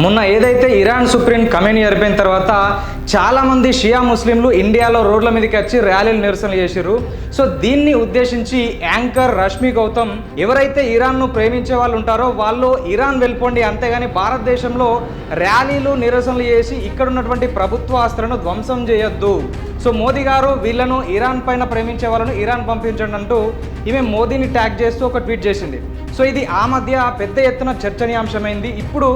మొన్న ఏదైతే Iran supreme Khamenei అయిపోయిన తర్వాత చాలామంది షియా ముస్లింలు ఇండియాలో రోడ్ల మీదకి వచ్చి ర్యాలీలు నిరసనలు చేశారు. సో దీన్ని ఉద్దేశించి యాంకర్ రష్మి గౌతమ్ ఎవరైతే ఇరాన్ను ప్రేమించే వాళ్ళు ఉంటారో వాళ్ళు ఇరాన్ వెళ్ళిపోండి, అంతేగాని భారతదేశంలో ర్యాలీలు నిరసనలు చేసి ఇక్కడ ఉన్నటువంటి ప్రభుత్వ ఆస్తులను ధ్వంసం చేయొద్దు. సో మోదీ గారు వీళ్ళను ఇరాన్ పైన ప్రేమించే వాళ్ళను ఇరాన్ పంపించండి అంటూ ఈమె మోదీని ట్యాగ్ చేస్తూ ఒక ట్వీట్ చేసింది. సో ఇది ఆ మధ్య పెద్ద ఎత్తున చర్చనీయాంశమైంది. ఇప్పుడు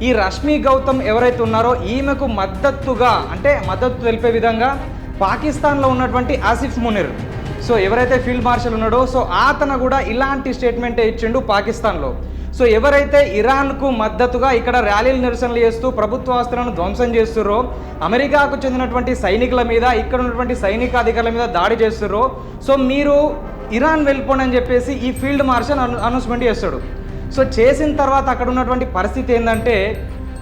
ఈ రష్మి గౌతమ్ ఎవరైతే ఉన్నారో ఈమెకు మద్దతుగా అంటే మద్దతు తెలిపే విధంగా పాకిస్తాన్లో ఉన్నటువంటి ఆసిఫ్ మునీర్, సో ఎవరైతే ఫీల్డ్ మార్షల్ ఉన్నాడో సో అతను కూడా ఇలాంటి స్టేట్మెంటే ఇచ్చిండు పాకిస్తాన్లో. సో ఎవరైతే ఇరాన్కు మద్దతుగా ఇక్కడ ర్యాలీలు నిరసనలు చేస్తూ ప్రభుత్వ ఆస్తులను ధ్వంసం చేస్తుర్రో, అమెరికాకు చెందినటువంటి సైనికుల మీద ఇక్కడ ఉన్నటువంటి సైనికాధికారుల మీద దాడి చేస్తుర్రో, సో మీరు ఇరాన్ వెళ్ళిపోండి అని చెప్పేసి ఈ ఫీల్డ్ మార్షల్ అనౌన్స్మెంట్ చేస్తాడు. సో చేసిన తర్వాత అక్కడ ఉన్నటువంటి పరిస్థితి ఏంటంటే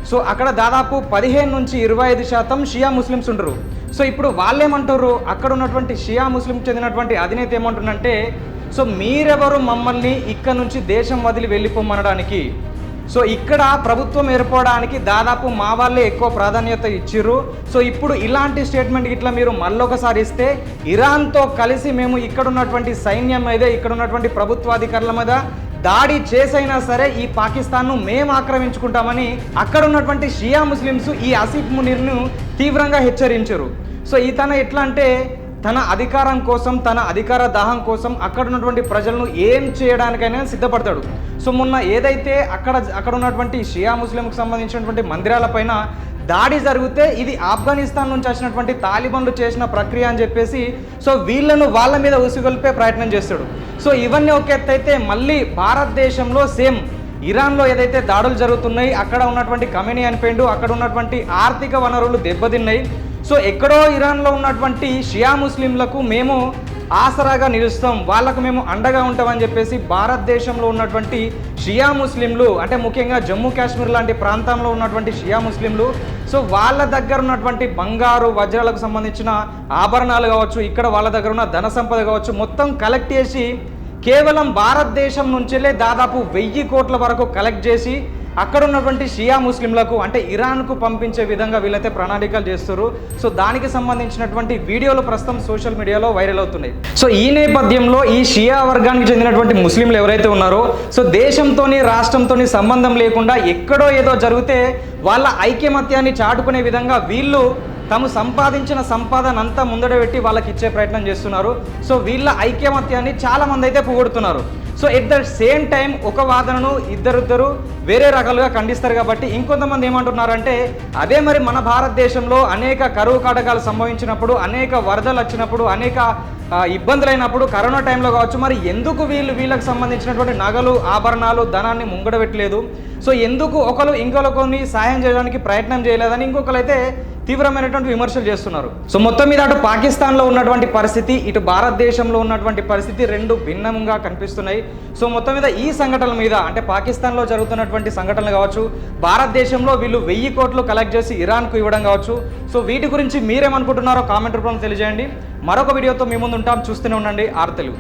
సో అక్కడ దాదాపు 15 నుంచి 25% షియా ముస్లిమ్స్ ఉంటారు. సో ఇప్పుడు వాళ్ళేమంటారు, అక్కడ ఉన్నటువంటి షియా ముస్లిం చెందినటువంటి అధినేత ఏమంటుందంటే సో మీరెవరు మమ్మల్ని ఇక్కడ నుంచి దేశం వదిలి వెళ్ళిపోమనడానికి, సో ఇక్కడ ప్రభుత్వం ఏర్పడడానికి దాదాపు మా వాళ్ళే ఎక్కువ ప్రాధాన్యత ఇచ్చిర్రు. సో ఇప్పుడు ఇలాంటి స్టేట్మెంట్ ఇట్లా మీరు మళ్ళొకసారి ఇస్తే ఇరాన్తో కలిసి మేము ఇక్కడ ఉన్నటువంటి సైన్యం మీద ఇక్కడ ఉన్నటువంటి ప్రభుత్వాధికారుల మీద దాడి చేసైనా సరే ఈ పాకిస్తాన్ను మేము ఆక్రమించుకుంటామని అక్కడ ఉన్నటువంటి షియా ముస్లిమ్స్ ఈ ఆసిఫ్ మునీర్ను తీవ్రంగా హెచ్చరించారు. సో ఇతను ఎట్లా అంటే తన అధికారం కోసం తన అధికార దాహం కోసం అక్కడ ఉన్నటువంటి ప్రజలను ఏం చేయడానికైనా సిద్ధపడతాడు. సో మొన్న ఏదైతే అక్కడ ఉన్నటువంటి షియా ముస్లింకు సంబంధించినటువంటి మందిరాలపైన దాడి జరిగితే ఇది ఆఫ్ఘనిస్తాన్ నుంచి వచ్చినటువంటి తాలిబాన్లు చేసిన ప్రక్రియ అని చెప్పేసి సో వీళ్ళను వాళ్ళ మీద ఉసిగొల్పే ప్రయత్నం చేస్తాడు. సో ఇవన్నీ ఒక ఎత్తు అయితే మళ్ళీ భారతదేశంలో సేమ్ ఇరాన్లో ఏదైతే దాడులు జరుగుతున్నాయి, అక్కడ ఉన్నటువంటి ఖమేనీ అనిపోయిండు, అక్కడ ఉన్నటువంటి ఆర్థిక వనరులు దెబ్బతిన్నాయి. సో ఎక్కడో ఇరాన్లో ఉన్నటువంటి షియా ముస్లింలకు మేము ఆసరాగా నిలుస్తాం, వాళ్ళకు మేము అండగా ఉంటామని చెప్పేసి భారతదేశంలో ఉన్నటువంటి షియా ముస్లింలు అంటే ముఖ్యంగా జమ్మూ కాశ్మీర్ లాంటి ప్రాంతంలో ఉన్నటువంటి షియా ముస్లింలు సో వాళ్ళ దగ్గర ఉన్నటువంటి బంగారు వజ్రాలకు సంబంధించిన ఆభరణాలు కావచ్చు, ఇక్కడ వాళ్ళ దగ్గర ఉన్న ధన సంపద కావచ్చు మొత్తం కలెక్ట్ చేసి కేవలం భారతదేశం నుంచెలే దాదాపు 1000 కోట్ల వరకు కలెక్ట్ చేసి అక్కడ ఉన్నటువంటి షియా ముస్లింలకు అంటే ఇరాన్కు పంపించే విధంగా వీళ్ళైతే ప్రణాళికలు చేస్తారు. సో దానికి సంబంధించినటువంటి వీడియోలు ప్రస్తుతం సోషల్ మీడియాలో వైరల్ అవుతున్నాయి. సో ఈ నేపథ్యంలో ఈ షియా వర్గానికి చెందినటువంటి ముస్లింలు ఎవరైతే ఉన్నారో సో దేశంతోని రాష్ట్రంతోని సంబంధం లేకుండా ఎక్కడో ఏదో జరిగితే వాళ్ళ ఐకమత్యాన్ని చాటుకునే విధంగా వీళ్ళు తాము సంపాదించిన సంపాదన అంతా ముందడ పెట్టి వాళ్ళకి ఇచ్చే ప్రయత్నం చేస్తున్నారు. సో వీళ్ళ ఐకమత్యాన్ని చాలామంది అయితే పొగుడుతున్నారు. So at the same time ఒక వాదనను ఇద్దరు వేరే రకాలుగా ఖండిస్తారు. కాబట్టి ఇంకొంతమంది ఏమంటున్నారంటే అదే మరి మన భారతదేశంలో అనేక కరువు కాటకాలు సంభవించినప్పుడు, అనేక వరదలు వచ్చినప్పుడు, అనేక ఇబ్బందులు అయినప్పుడు కరోనా టైంలో కావచ్చు, మరి ఎందుకు వీళ్ళకి సంబంధించినటువంటి నగలు ఆభరణాలు ధనాన్ని ముంగడబెట్టలేదు, సో ఎందుకు ఒకరు ఇంకొకరిని సాయం చేయడానికి ప్రయత్నం చేయలేదని ఇంకొకరు అయితే తీవ్రమైనటువంటి విమర్శలు చేస్తున్నారు. సో మొత్తం మీద అటు పాకిస్తాన్లో ఉన్నటువంటి పరిస్థితి, ఇటు భారతదేశంలో ఉన్నటువంటి పరిస్థితి రెండు భిన్నంగా కనిపిస్తున్నాయి. సో మొత్తం మీద ఈ సంఘటనల మీద అంటే పాకిస్తాన్లో జరుగుతున్నటువంటి సంఘటనలు కావచ్చు, భారతదేశంలో వీళ్ళు 1000 కోట్లు కలెక్ట్ చేసి ఇరాన్కు ఇవ్వడం కావచ్చు, సో వీటి గురించి మీరేమనుకుంటున్నారో కామెంట్ రూపంలో తెలియజేయండి. మరొక వీడియోతో మీ ముందు ఉంటాం, చూస్తూనే ఉండండి ఆర్ తెలుగు.